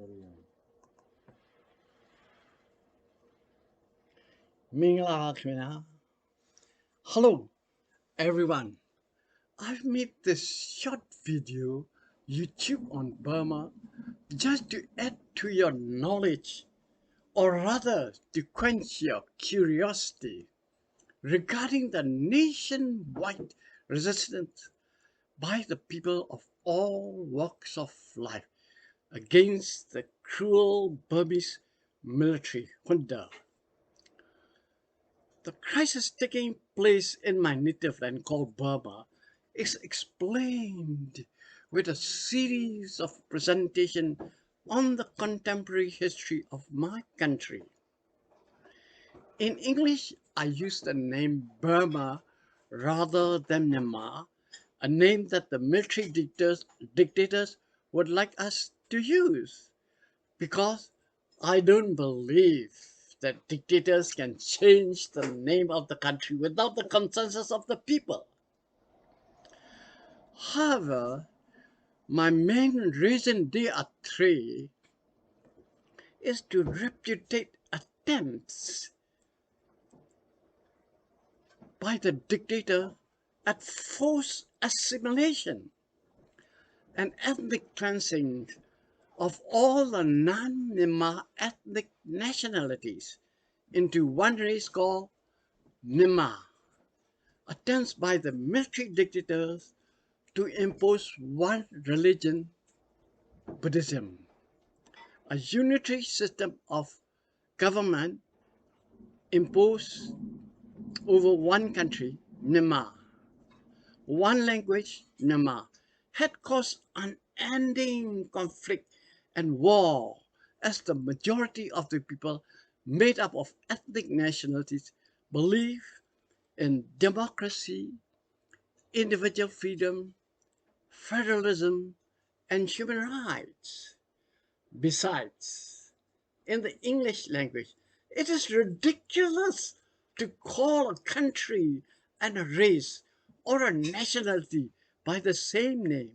Carry on. Mingla Kina. Hello, everyone. I've made this short video YouTube on Burma just to add to your knowledge, or rather to quench your curiosity regarding the nationwide resistance by the people of all walks of life against the cruel Burmese military junta. The crisis taking place in my native land called Burma is explained with a series of presentation on the contemporary history of my country. In English, I use the name Burma rather than Myanmar, a name that the military dictators would like us to use, because I don't believe that dictators can change the name of the country without the consensus of the people. However, my main reason there are three is to repudiate attempts by the dictator at forced assimilation and ethnic cleansing of all the non-Myanmar ethnic nationalities into one race called Myanmar. Attempts by the military dictators to impose one religion, Buddhism, a unitary system of government imposed over one country, Myanmar, one language, Myanmar, had caused unending conflict and war, as the majority of the people made up of ethnic nationalities believe in democracy, individual freedom, federalism, and human rights. Besides, in the English language, it is ridiculous to call a country and a race or a nationality by the same name,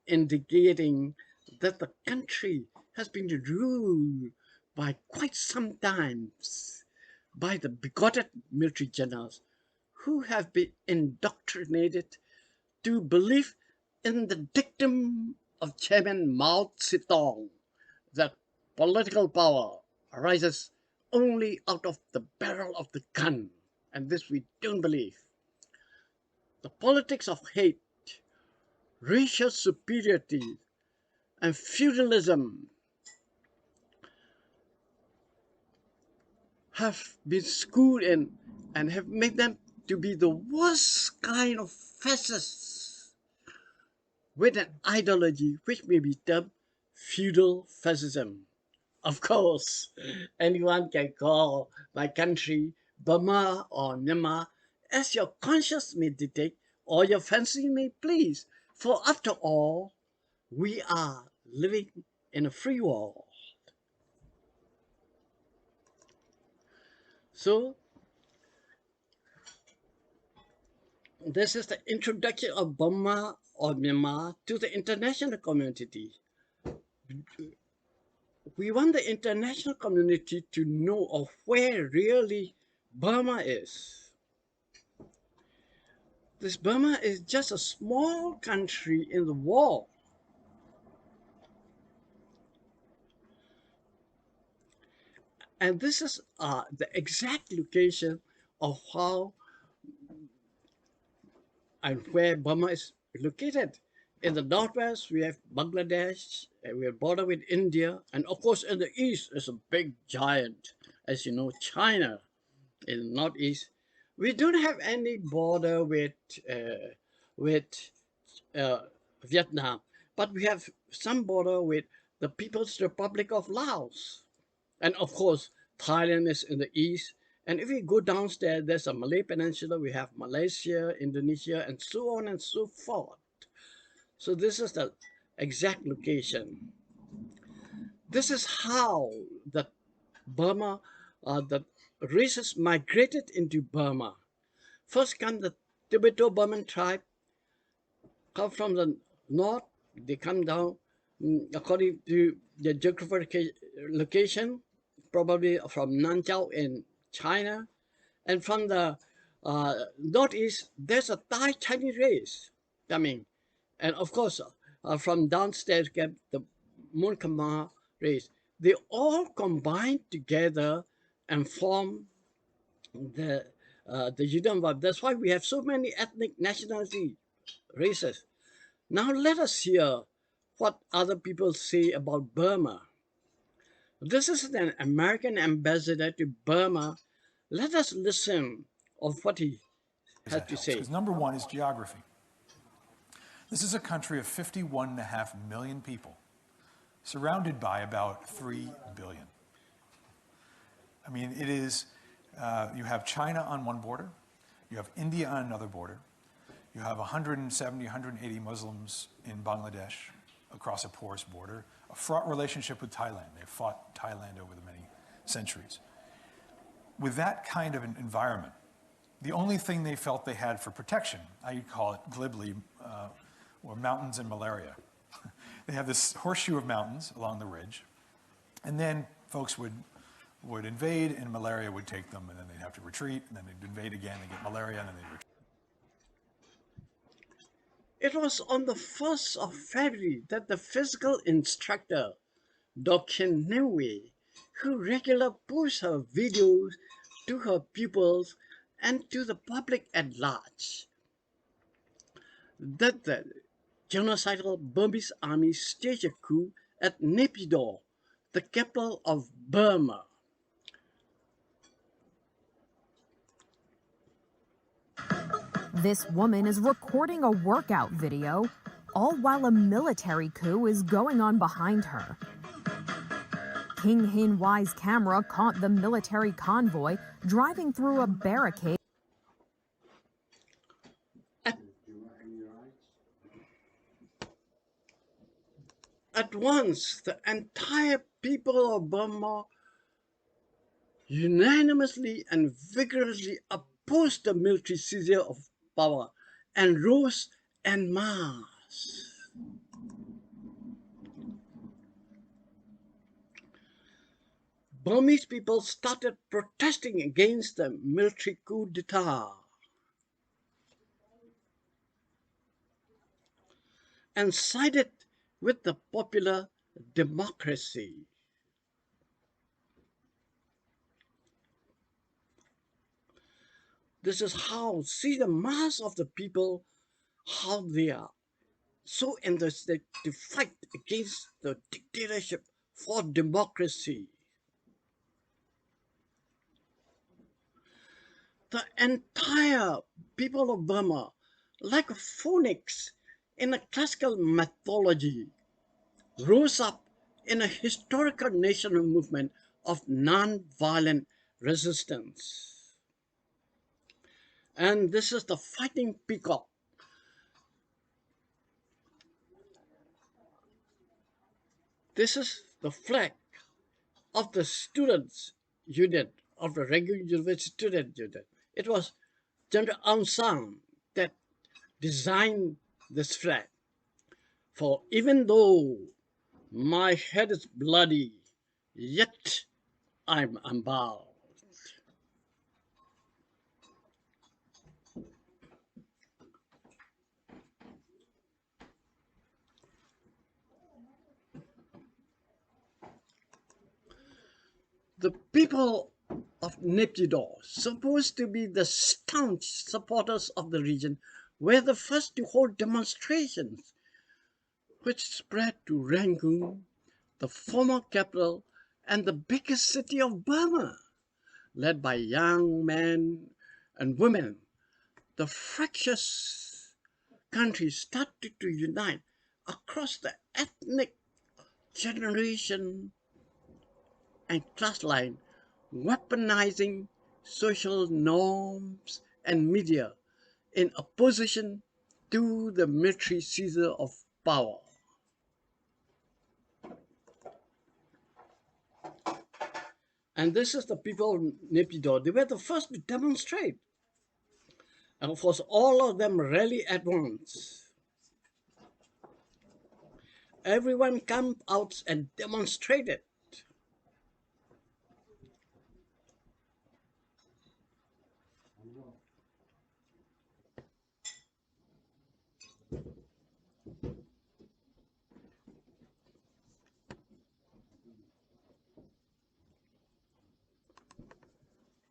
indicating that the country has been ruled by quite some times by the bigoted military generals who have been indoctrinated to believe in the dictum of Chairman Mao Zedong that political power arises only out of the barrel of the gun, and this we don't believe. The politics of hate, racial superiority, and feudalism have been schooled in and have made them to be the worst kind of fascists with an ideology which may be termed feudal fascism. Of course, anyone can call my country Burma or Myanmar as your conscience may dictate or your fancy may please, for after all, we are living in a free world. So, this is the introduction of Burma or Myanmar to the international community. We want the international community to know of where really Burma is. This Burma is just a small country in the world. And this is the exact location of how and where Burma is located. In the northwest, we have Bangladesh, and we are border with India, and of course, in the east is a big giant, as you know, China. In the northeast, we don't have any border with uh, Vietnam, but we have some border with the People's Republic of Laos, and of course, Thailand is in the east. And if we go downstairs, there's a Malay Peninsula. We have Malaysia, Indonesia, and so on and so forth. So this is the exact location. This is how the Burma, the races migrated into Burma. First come the Tibeto-Burman tribe, come from the north, they come down according to the geographical location, probably from Nanzhao in China, and from the northeast, there's a Thai Chinese race coming, and of course, from downstairs get the Munkama race. They all combine together and form the Yudan vibe. That's why we have so many ethnic nationality races. Now let us hear what other people say about Burma. This is an American ambassador to Burma. Let us listen of what he had That to helps, say. because number one is geography. This is a country of 51.5 million people, surrounded by about 3 billion. I mean, it is, you have China on one border, you have India on another border, you have 170, 180 Muslims in Bangladesh across a porous border, a fraught relationship with Thailand. They've fought Thailand over the many centuries. With that kind of an environment, the only thing they felt they had for protection, I call it glibly, were mountains and malaria. They have this horseshoe of mountains along the ridge, and then folks would invade, and malaria would take them, and then they'd have to retreat, and then they'd invade again, they get malaria, and then they'd retreat. It was on the 1st of February that the physical instructor, Dr. Newey, who regularly posts her videos to her pupils and to the public at large, that the genocidal Burmese army staged a coup at Naypyidaw, the capital of Burma. This woman is recording a workout video, all while a military coup is going on behind her. King Hin Wai's camera caught the military convoy driving through a barricade. At once, the entire people of Burma unanimously and vigorously opposed the military seizure of power and rose en masse. Burmese people started protesting against the military coup d'etat and sided with the popular democracy. This is how, see the mass of the people, how they are so interested to fight against the dictatorship for democracy. The entire people of Burma, like a phoenix in a classical mythology, rose up in a historical national movement of non-violent resistance. And this is the fighting peacock. This is the flag of the students' union, of the regular university student union. It was General Aung San that designed this flag. For even though my head is bloody, yet I'm unbowed. The people of Naypyidaw, supposed to be the staunch supporters of the region, were the first to hold demonstrations, which spread to Rangoon, the former capital and the biggest city of Burma. Led by young men and women, the fractious country started to unite across the ethnic, generation, and class line, weaponizing social norms and media in opposition to the military seizure of power. And this is the people of Naypyidaw. They were the first to demonstrate. And of course, all of them rally at once. Everyone come out and demonstrate it.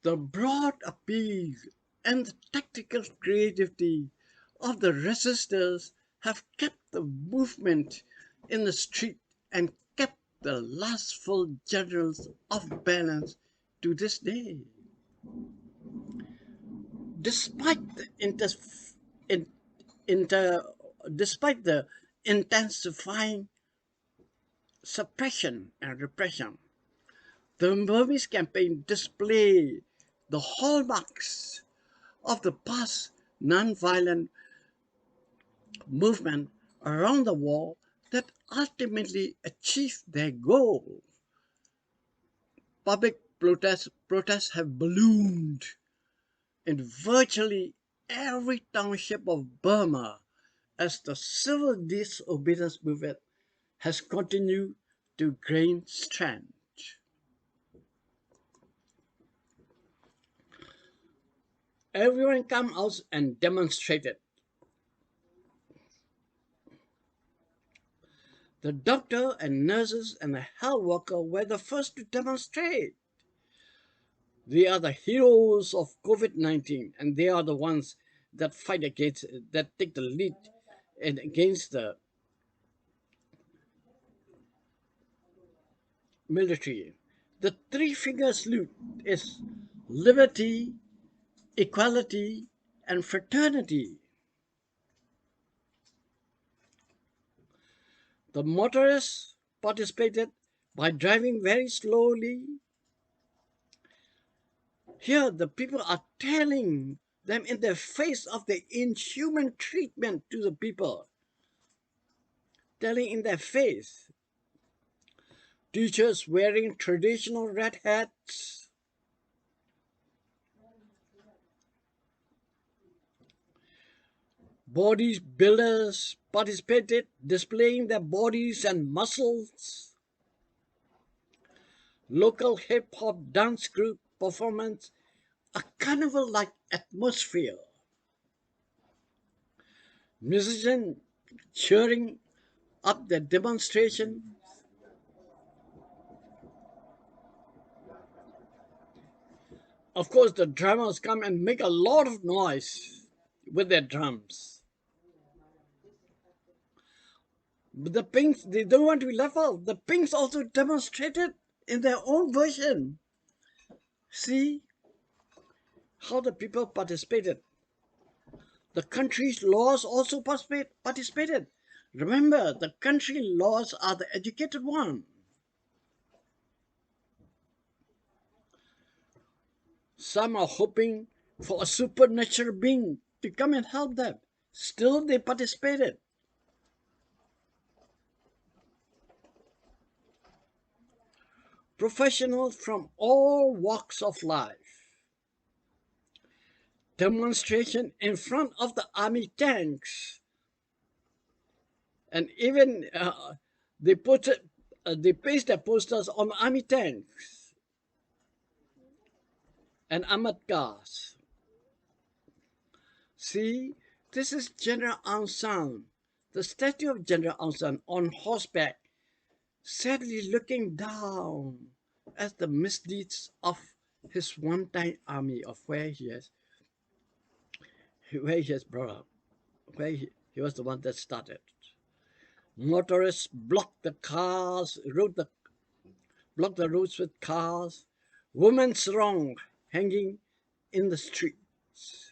The broad appeal and the tactical creativity of the resistors have kept the movement in the street and kept the lustful generals off balance to this day. Despite the in, inter, despite the intensifying suppression and repression, the Burmese campaign displayed the hallmarks of the past non-violent movement around the world that ultimately achieved their goal. Public protests have ballooned in virtually every township of Burma as the civil disobedience movement has continued to gain strength. Everyone come out and demonstrated. The doctor and nurses and the health worker were the first to demonstrate. They are the heroes of COVID-19, and they are the ones that fight against, that take the lead and against the military. The three finger salute is liberty, equality, and fraternity. The motorists participated by driving very slowly. Here, the people are telling them in the face of the inhuman treatment to the people, telling in their face. Teachers wearing traditional red hats. Bodybuilders participated, displaying their bodies and muscles. Local hip hop dance group performance, a carnival like atmosphere. Musicians cheering up the demonstration. Of course, the drummers come and make a lot of noise with their drums. But the Pinks, they don't want to be left out. The Pinks also demonstrated in their own version. See how the people participated. The country's laws also participated. Remember, the country laws are the educated one. Some are hoping for a supernatural being to come and help them. Still, they participated. Professionals from all walks of life. Demonstration in front of the army tanks. And even they paste their posters on army tanks and armored cars. See, this is General Aung San, the statue of General Aung San on horseback, sadly looking down at the misdeeds of his one-time army of where he has brought up, where he was the one that started. Motorists blocked the roads with cars. Women's wrong hanging in the streets.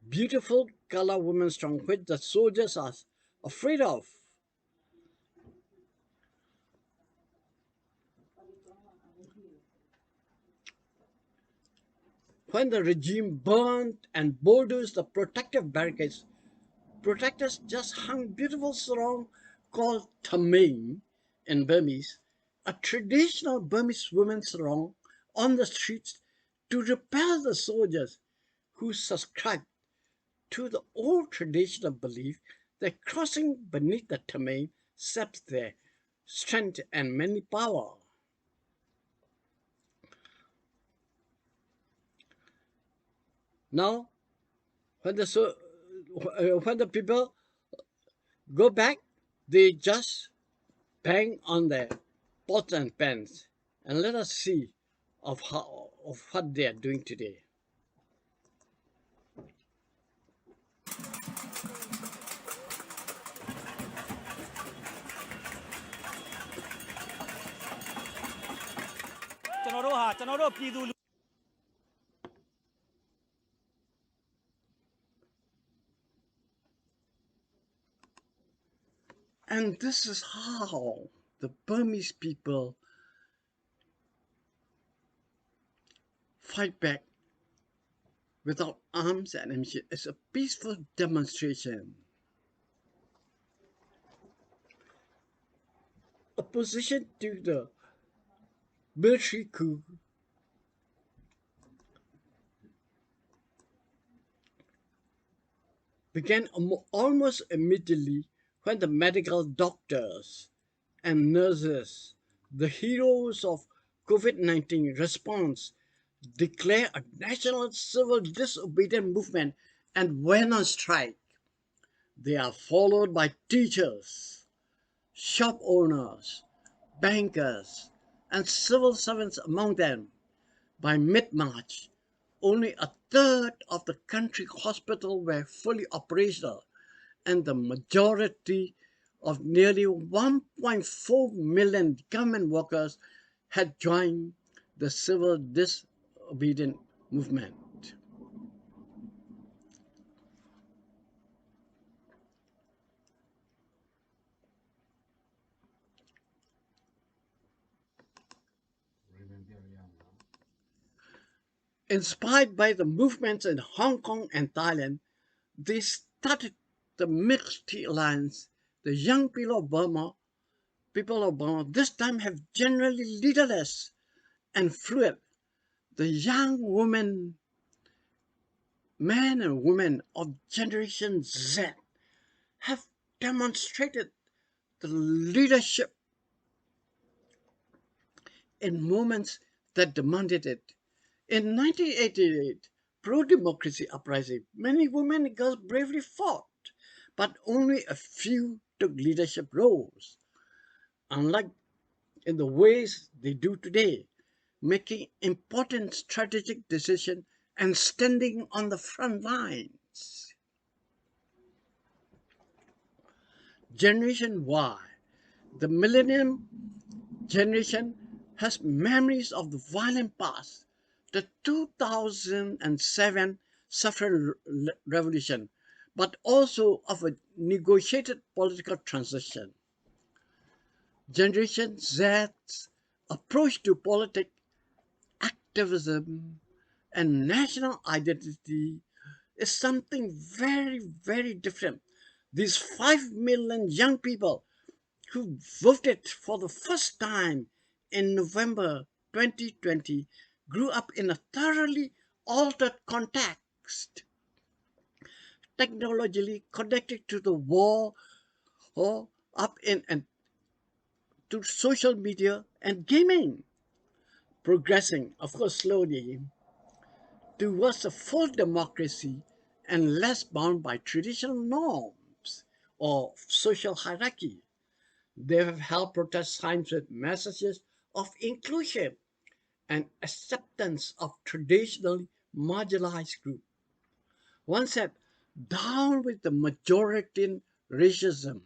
Beautiful color women's strong, which the soldiers are afraid of. When the regime burned and bulldozed the protective barricades, protectors just hung beautiful sarong called tamang in Burmese, a traditional Burmese women's sarong, on the streets to repel the soldiers. who subscribed to the old traditional belief that crossing beneath the terrain saps their strength and many power. Now, when when the people go back, they just bang on their pots and pans, and let us see of what they are doing today. And this is how the Burmese people fight back without arms and ammunition. It's a peaceful demonstration. Opposition to the military coup began almost immediately when the medical doctors and nurses, the heroes of COVID-19 response, declared a national civil disobedience movement and went on strike. They are followed by teachers, shop owners, bankers, and civil servants among them. By mid-March, only a third of the country hospitals were fully operational, and the majority of nearly 1.4 million government workers had joined the civil disobedience movement. Inspired by the movements in Hong Kong and Thailand, they started the Mixed Tea Alliance. The young people of Burma this time have generally leaderless and fluid. The young women, men and women of Generation Z have demonstrated the leadership in moments that demanded it. In 1988, pro-democracy uprising, many women and girls bravely fought, but only a few took leadership roles. Unlike in the ways they do today, making important strategic decisions and standing on the front lines. Generation Y, the millennium generation, has memories of the violent past, the 2007 suffrage revolution, but also of a negotiated political transition. Generation Z's approach to politics, activism, and national identity is something very, very different. These 5 million young people who voted for the first time in November 2020 grew up in a thoroughly altered context, technologically connected to the war or up in and to social media and gaming, progressing, of course, slowly towards a full democracy and less bound by traditional norms or social hierarchy. They have held protest signs with messages of inclusion and acceptance of traditionally marginalized groups. One said, down with the majority racism,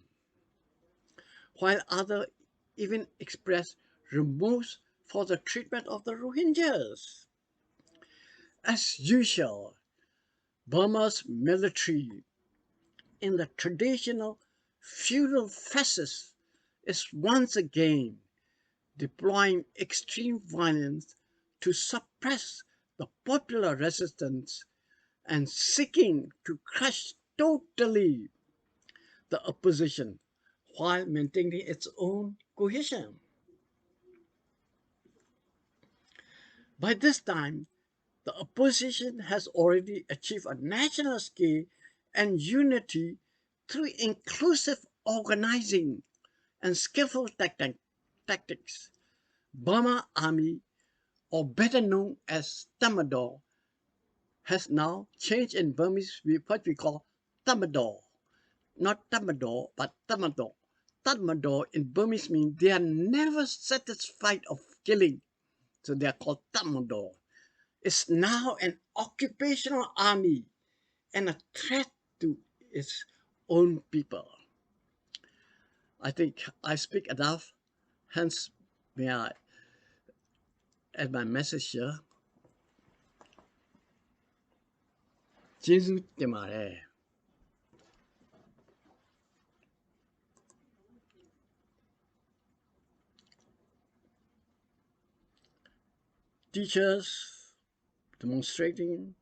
while others even expressed remorse for the treatment of the Rohingyas. As usual, Burma's military, in the traditional feudal fascist, is once again deploying extreme violence to suppress the popular resistance and seeking to crush totally the opposition while maintaining its own cohesion. By this time, The opposition has already achieved a national scale and unity through inclusive organizing and skillful tactics. Burma Army, or better known as Tamador, has now changed in Burmese what we call Tamador. Not Tamador, but Tamador. Tamador in Burmese means they are never satisfied of killing, so they are called Tamador. It's now an occupational army and a threat to its own people. I think I speak enough, hence may I add my message here. ကျေးဇူးတင်ပါတယ် Teachers demonstrating